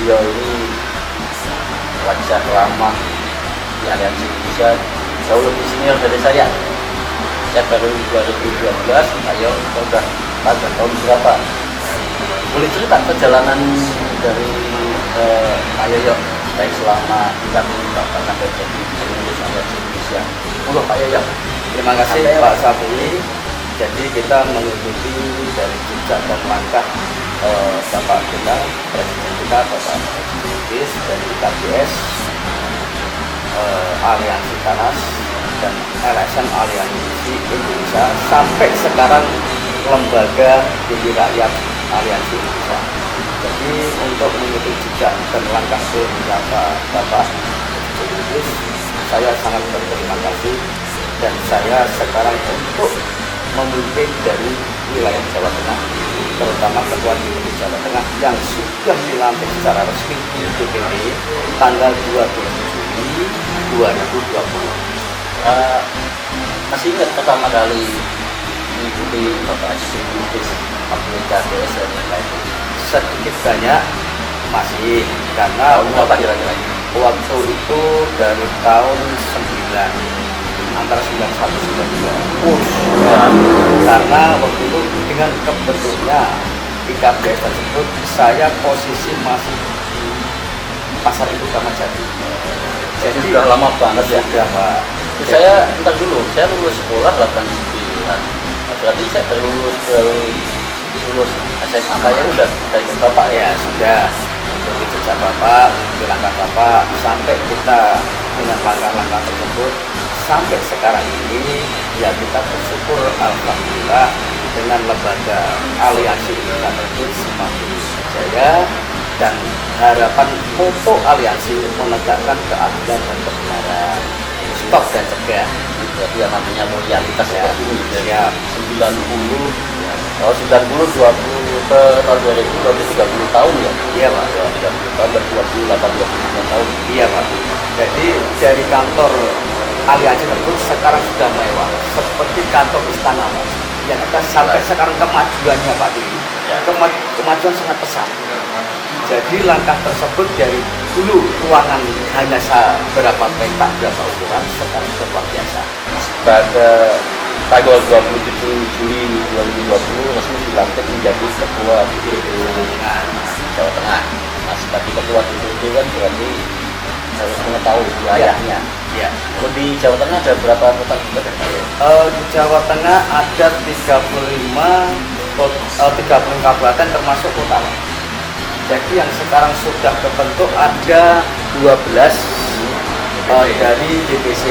beliau ini wajah lama di Aliansi Indonesia, jauh lebih senior dari saya. Saya baru 2012, ayo udah tahun berapa? Boleh cerita perjalanan dari Pak Yoyo baik selama 3 tahun Bapak sampai jadi pengurus Aliansi Indonesia. Monggo Pak Yoyo. Terima kasih Pak Sapi. Jadi kita mengikuti dari jejak dan langkah Bapak kita, Presiden kita, Bapak Presiden dari KBS, Aliansi Tanas dan LSM Aliansi Indonesia sampai sekarang lembaga tinggi rakyat Aliansi Indonesia. Jadi untuk mengikuti jejak dan langkah Bapak Presiden, saya sangat berterima kasih dan saya sekarang untuk memimpin dari wilayah Jawa Tengah, terutama Ketua DPD Jawa Tengah yang sudah dilantik secara resmi di DPD tanggal 20 Juli 2020. Masih ingat pertama kali mengikuti Bapak Presiden waktu KBS dan lain-lain? Sedikit banyak masih, karena Bapak kira-kira waktu itu dari tahun 9 antara 91 92 karena waktu itu dengan kebentuknya IKBS tersebut saya posisi masih di Pasar Ibu Kramat Jati. Jadi sudah lama banget ya. Sudah Pak. Saya entar dulu, saya lulus sekolah 89. Berarti saya baru lulus SMA, saya udah ikut Bapak Ya sudah mengikuti jejak Bapak, mengikuti langkah Bapak sampai kita dengan langkah-langkah tersebut sampai sekarang ini ya kita bersyukur alhamdulillah dengan lembaga Aliansi Indonesia tersebut semakin berjaya dan harapan moto aliansi menegakkan keadilan dan kebenaran, stop dan cegah. Berarti yang namanya loyalitas Ya, seperti ini ya. 90 kalau 90 20 ke tahun 2000 berarti 30 tahun ya. Iya Pak. 30 tahun dan 28 29 tahun. Iya Pak. Jadi dari kantor Aliansi tersebut sekarang sudah mewah seperti kantor istana Pak. Yang kita sampai sekarang kemajuannya Pak ini Ya. kemajuan sangat pesat. Jadi langkah tersebut dari dulu ruangan hanya berapa petak, berapa ukuran, sekarang sudah luar biasa. Pada tanggal 27 Juli 2020 resmi dilantik menjadi Ketua DPD Jawa Tengah. Nah, sebagai Ketua DPD kan berarti harus mengetahui wilayahnya. Ya. Kalau di Jawa Tengah ada berapa kota? Di Jawa Tengah ada 30 kabupaten termasuk kota. Jadi yang sekarang sudah terbentuk ada 12 dari DPC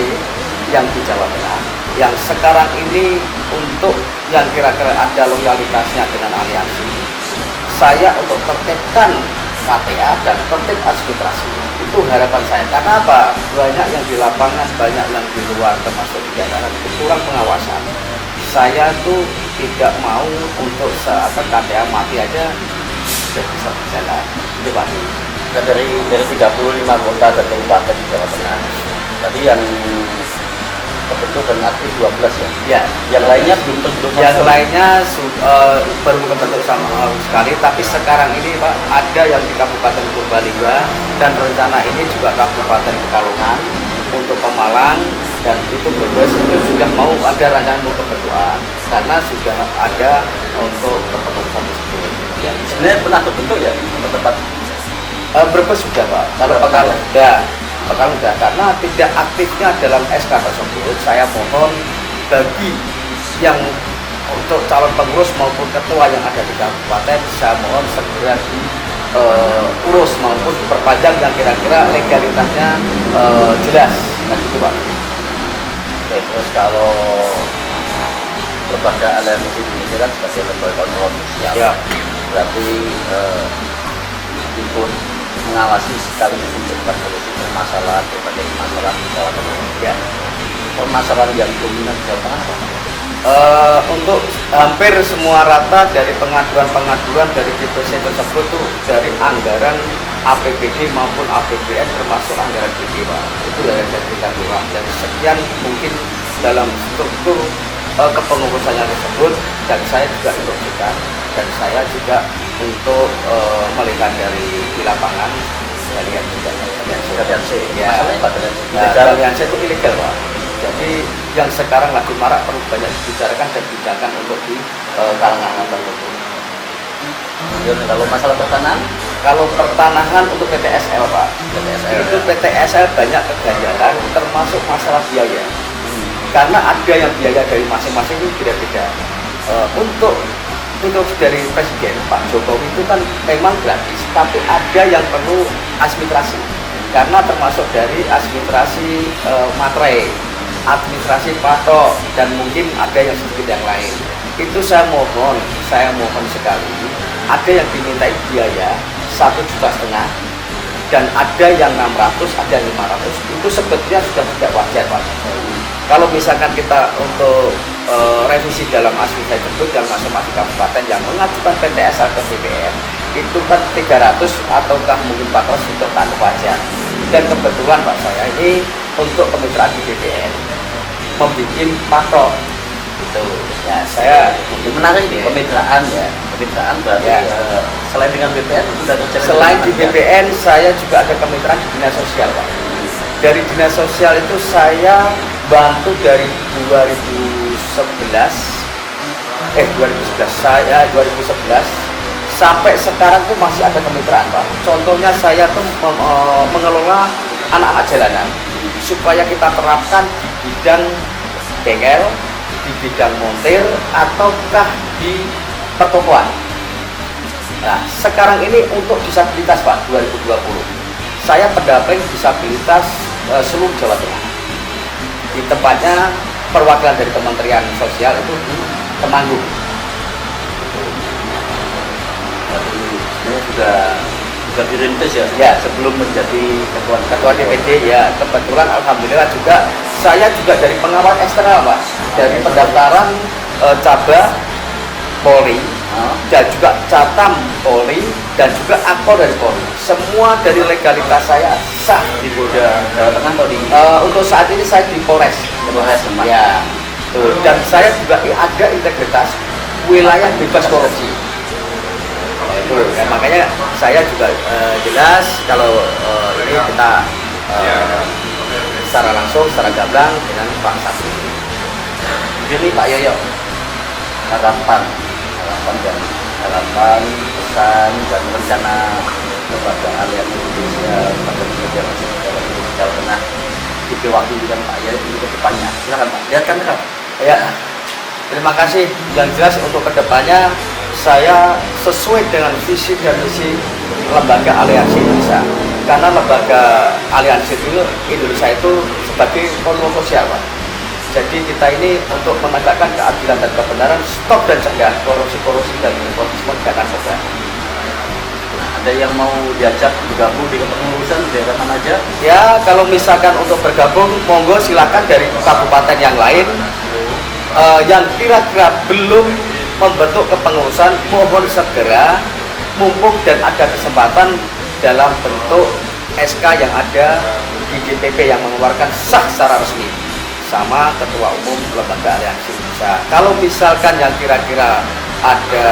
yang di Jawa Tengah. Yang sekarang ini untuk yang kira-kira ada loyalitasnya dengan aliansi, saya untuk tertibkan KTA dan tertib administrasi. Itu harapan saya. Karena apa? Banyak yang di lapangan, banyak yang di luar termasuk di daerah itu kurang pengawasan. Saya tuh tidak mau untuk saat KTA mati aja sudah bisa berjalan. Itu Pak. Nah, dari 35 kota dan kabupaten di Jawa Tengah. Tadi yang terbentuk dan aktif 12 ya. Ya, Yang lainnya belum terbentuk. yang lainnya baru kebentuk sama sekali, tapi sekarang ini Pak ada yang di Kabupaten Purbalingga dan rencana ini juga Kabupaten Pekalongan untuk Pemalang dan itu Brebes itu sudah mau ada rencana untuk kebentukan karena sudah ada untuk kepengurusan tersebut. Ya, sebenarnya pernah terbentuk ya tempat Brebes sudah Pak, kalau Pekalongan udah karena tidak aktifnya dalam SK tersebut. Saya mohon bagi yang untuk calon pengurus maupun ketua yang ada di kabupaten, saya mohon segera diurus maupun diperpanjang yang kira-kira legalitasnya jelas. Nah gitu Pak. Oke, terus kalau lembaga Aliansi Indonesia kan sebagai lembaga kontrol sosial, Ya. berarti ikut mengawasi sekaligus menciptakan solusi permasalahan berbagai masalah di Jawa Tengah. Ya. Permasalahan yang dominan di Jawa Tengah apa? Untuk hampir semua rata dari pengaduan dari DPC tersebut tuh dari anggaran APBD maupun APBN termasuk anggaran BD Pak. Itu yang jadi kandungan dan sekian mungkin dalam struktur kepengurusannya tersebut dan saya juga instruksikan dan saya juga untuk melihat dari di lapangan. Saya lihat juga aliansi. ya. Masalahnya Pak aliansi. Nah, aliansi itu ilegal Pak. Jadi yang sekarang lagi marak perlu banyak dibicarakan dan dibijakan untuk di kalangan tertentu. Kemudian kalau masalah pertanahan, Kalau pertanahan untuk PTSL Pak, itu PTSL banyak keganjalan termasuk masalah biaya. Karena ada yang biaya dari masing-masing itu beda-beda. Untuk dari Presiden Pak Jokowi itu kan memang gratis, tapi ada yang perlu administrasi. Karena termasuk dari administrasi materai, administrasi patok, dan mungkin ada yang sedikit yang lain. Itu saya mohon sekali, ada yang dimintai biaya 1,5 juta, dan ada yang 600, ada yang 500. Itu sebetulnya sudah tidak wajar Pak. Kalau misalkan kita untuk revisi dalam administrasi tersebut yang masing-masing kabupaten yang mengajukan PTSL ke BPN itu kan 300 ataukah mungkin 400 sudah tak wajar. Dan kebetulan Pak saya ini untuk kemitraan di BPN membuat patok itu. Ya saya menarik nih kemitraan ya. Kemitraan berarti Ya. Selain dengan BPN sudah kerja. selain di BPN saya juga ada kemitraan di dinas sosial Pak. Dari dinas sosial itu saya bantu dari 2011 saya 2011 sampai sekarang tuh masih ada kemitraan Pak. Contohnya saya tuh mengelola anak-anak jalanan supaya kita terapkan di bidang bengkel, di bidang montir, ataukah di pertokoan. Nah, sekarang ini untuk disabilitas Pak 2020 saya pendamping disabilitas seluruh Jawa Tengah. Di tempatnya perwakilan dari Kementerian Sosial itu di Temanggung. Berarti sebenarnya sudah dirintis ya. Ya, Sebelum menjadi ketua DPD ya, kebetulan alhamdulillah juga saya juga dari pengawal eksternal Pak, dari pendaftaran cabang Polri dan juga catam Polri dan juga akpol dari Polri. Semua dari legalitas saya sah di Polda Jawa Tengah atau di untuk saat ini saya di Polres. Teman. Ya, tuh. Dan saya juga ada integritas wilayah bebas korupsi. Itu, ya, makanya saya juga jelas kalau ini kita secara langsung, secara gamblang dengan Pak Sapri. Jadi Pak Yoyo, harapan pesan dan rencana kepada aliansi Indonesia pada kerja Jawa Tengah diwakili Pak Yoyo untuk kedepannya. Silakan Pak. Lihatkan Pak. Ya, terima kasih. Yang jelas untuk kedepannya saya sesuai dengan visi dan misi lembaga aliansi Indonesia. Karena lembaga aliansi Indonesia itu sebagai forum sosial Pak. Jadi kita ini untuk menegakkan keadilan dan kebenaran, stop dan cegah korupsi dan nepotisme jangan saja. Ada yang mau diajak bergabung di kepengurusan daerah mana aja? Ya, kalau misalkan untuk bergabung, monggo silakan dari kabupaten yang lain yang kira-kira belum membentuk kepengurusan, mohon segera mumpung dan ada kesempatan dalam bentuk SK yang ada di DPP yang mengeluarkan sah secara resmi sama Ketua Umum Lembaga Aliansi Indonesia. Kalau misalkan yang kira-kira ada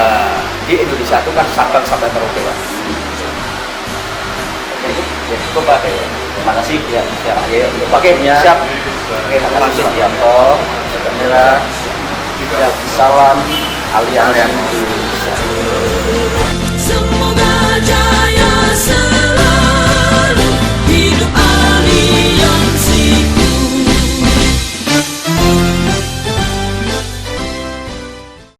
di Indonesia itu kan Sabang sampai Merauke Pak. Ya, cukup Pak. Terima kasih ya. Oke, siap. Terima kasih Yanto. Salam aliansi.